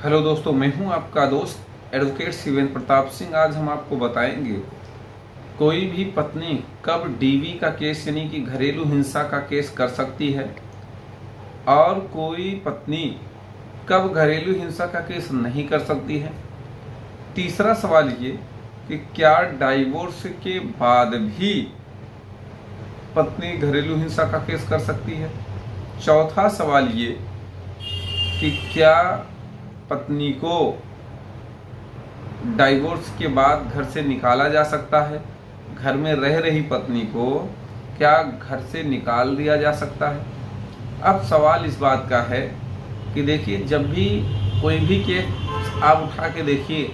Hello दोस्तों, मैं हूं आपका दोस्त एडवोकेट शिवेंद्र प्रताप सिंह। आज हम आपको बताएंगे कोई भी पत्नी कब डीवी का केस यानी कि घरेलू हिंसा का केस कर सकती है और कोई पत्नी कब घरेलू हिंसा का केस नहीं कर सकती है। तीसरा सवाल ये कि क्या डाइवोर्स के बाद भी पत्नी घरेलू हिंसा का केस कर सकती है। चौथा सवाल ये कि क्या पत्नी को डाइवोर्स के बाद घर से निकाला जा सकता है। घर में रह रही पत्नी को क्या घर से निकाल दिया जा सकता है। अब सवाल इस बात का है कि देखिए, जब भी कोई भी केस आप उठा के देखिए,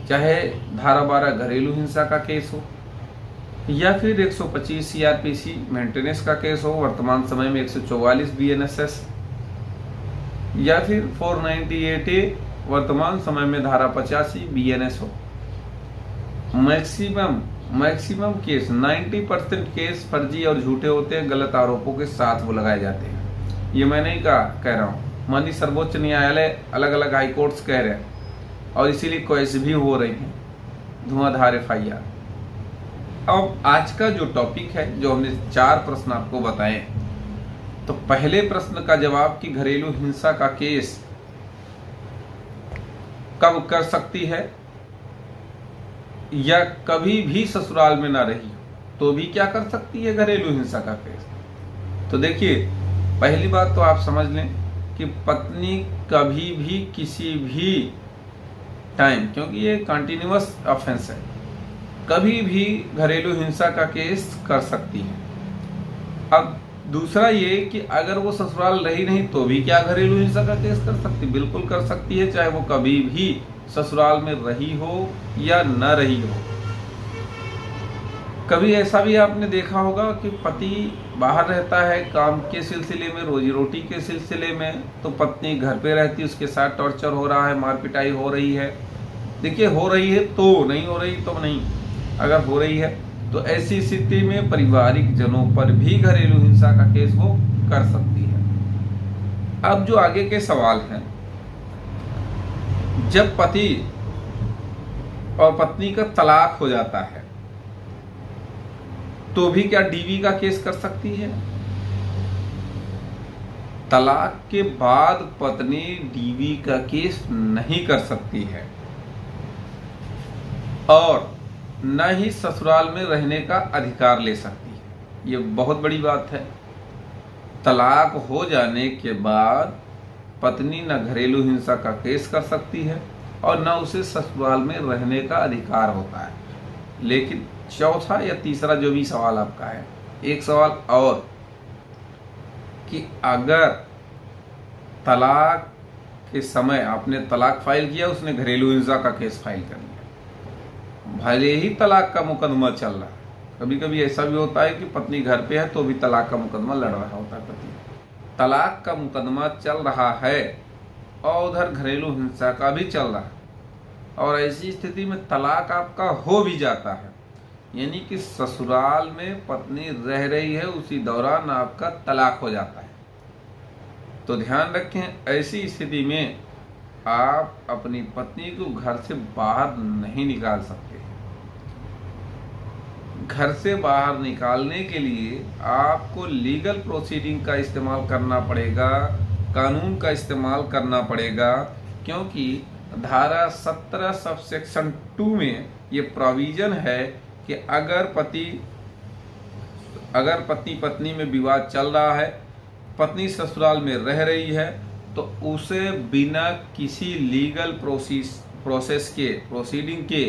चाहे धारा 12 घरेलू हिंसा का केस हो या फिर 125 सीआरपीसी मेंटेनेंस का केस हो, वर्तमान समय में 144 बीएनएसएस या फिर 498A वर्तमान समय में धारा 85 बीएनएस हो, मैक्सिमम केस 90% केस फर्जी और झूठे होते हैं। गलत आरोपों के साथ वो लगाए जाते हैं। ये मैं नहीं कह रहा हूँ, माननीय सर्वोच्च न्यायालय, अलग अलग हाई कोर्ट्स कह रहे हैं और इसीलिए केस भी हो रही हैं, धुआंधार FIR। अब आज का जो टॉपिक है, जो हमने 4 प्रश्न आपको बताए, तो पहले प्रश्न का जवाब कि घरेलू हिंसा का केस कब कर सकती है या कभी भी ससुराल में ना रही तो भी क्या कर सकती है घरेलू हिंसा का केस। तो देखिए, पहली बात तो आप समझ लें कि पत्नी कभी भी किसी भी टाइम, क्योंकि ये कंटिन्यूअस ऑफेंस है, कभी भी घरेलू हिंसा का केस कर सकती है। अब दूसरा ये कि अगर वो ससुराल रही नहीं तो भी क्या घरेलू हिंसा का केस कर सकती, बिल्कुल कर सकती है, चाहे वो कभी भी ससुराल में रही हो या न रही हो। कभी ऐसा भी आपने देखा होगा कि पति बाहर रहता है काम के सिलसिले में, रोजी रोटी के सिलसिले में, तो पत्नी घर पे रहती है, उसके साथ टॉर्चर हो रहा है, मार पिटाई हो रही है। देखिए, हो रही है तो नहीं, हो रही तो नहीं। अगर हो रही है तो ऐसी स्थिति में पारिवारिक जनों पर भी घरेलू हिंसा का केस वो कर सकती है। अब जो आगे के सवाल हैं, जब पति और पत्नी का तलाक हो जाता है तो भी क्या डीवी का केस कर सकती है। तलाक के बाद पत्नी डीवी का केस नहीं कर सकती है और न ही ससुराल में रहने का अधिकार ले सकती है। ये बहुत बड़ी बात है। तलाक हो जाने के बाद पत्नी न घरेलू हिंसा का केस कर सकती है और न उसे ससुराल में रहने का अधिकार होता है। लेकिन चौथा या तीसरा जो भी सवाल आपका है, एक सवाल और कि अगर तलाक के समय आपने तलाक फाइल किया, उसने घरेलू हिंसा का केस फाइल कर लिया, भले ही तलाक का मुकदमा चल रहा है, कभी कभी ऐसा भी होता है कि पत्नी घर पे है तो भी तलाक का मुकदमा लड़ रहा होता है पति, तलाक का मुकदमा चल रहा है और उधर घरेलू हिंसा का भी चल रहा है, और ऐसी स्थिति में तलाक आपका हो भी जाता है, यानी कि ससुराल में पत्नी रह रही है, उसी दौरान आपका तलाक हो जाता है, तो ध्यान रखें, ऐसी स्थिति में आप अपनी पत्नी को घर से बाहर नहीं निकाल सकते। घर से बाहर निकालने के लिए आपको लीगल प्रोसीडिंग का इस्तेमाल करना पड़ेगा, कानून का इस्तेमाल करना पड़ेगा, क्योंकि धारा 17 सबसेक्शन 2 में ये प्रोविजन है कि अगर पति पत्नी में विवाद चल रहा है, पत्नी ससुराल में रह रही है, तो उसे बिना किसी लीगल प्रोसीडिंग के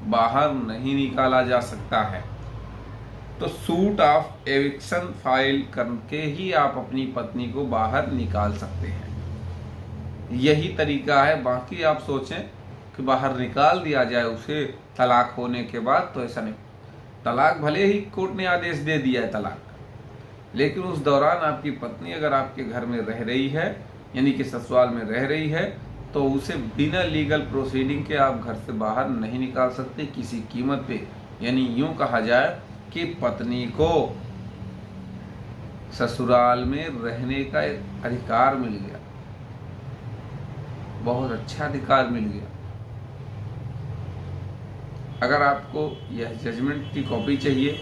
बाहर नहीं निकाला जा सकता है। तो सूट ऑफ एविक्शन फाइल करके ही आप अपनी पत्नी को बाहर निकाल सकते हैं। यही तरीका है। बाकी आप सोचें कि बाहर निकाल दिया जाए उसे तलाक होने के बाद, तो ऐसा नहीं। तलाक भले ही कोर्ट ने आदेश दे दिया है तलाक का, लेकिन उस दौरान आपकी पत्नी अगर आपके घर में रह रही है, यानी कि ससुराल में रह रही है, तो उसे बिना लीगल प्रोसीडिंग के आप घर से बाहर नहीं निकाल सकते किसी कीमत पे। यानी यूं कहा जाए कि पत्नी को ससुराल में रहने का एक अधिकार मिल गया। बहुत अच्छा अधिकार मिल गया। अगर आपको यह जजमेंट की कॉपी चाहिए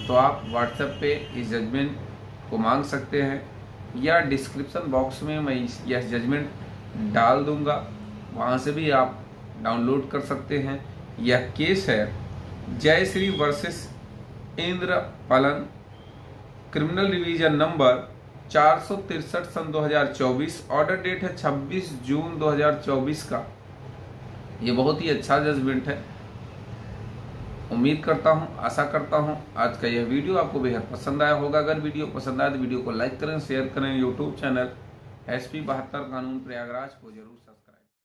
तो आप व्हाट्सएप पे इस जजमेंट को मांग सकते हैं, या डिस्क्रिप्शन बॉक्स में मैं यह जजमेंट डाल दूंगा, वहाँ से भी आप डाउनलोड कर सकते हैं। यह केस है जयश्री वर्सेस इंद्र पालन, क्रिमिनल डिवीजन नंबर 463 सन 2024। ऑर्डर डेट है 26 जून 2024 का। ये बहुत ही अच्छा जजमेंट है। उम्मीद करता हूँ, आशा करता हूँ आज का यह वीडियो आपको बेहद पसंद आया होगा। अगर वीडियो पसंद आए तो वीडियो को लाइक करें, शेयर करें। यूट्यूब चैनल SP 72 कानून प्रयागराज को जरूर सब्सक्राइब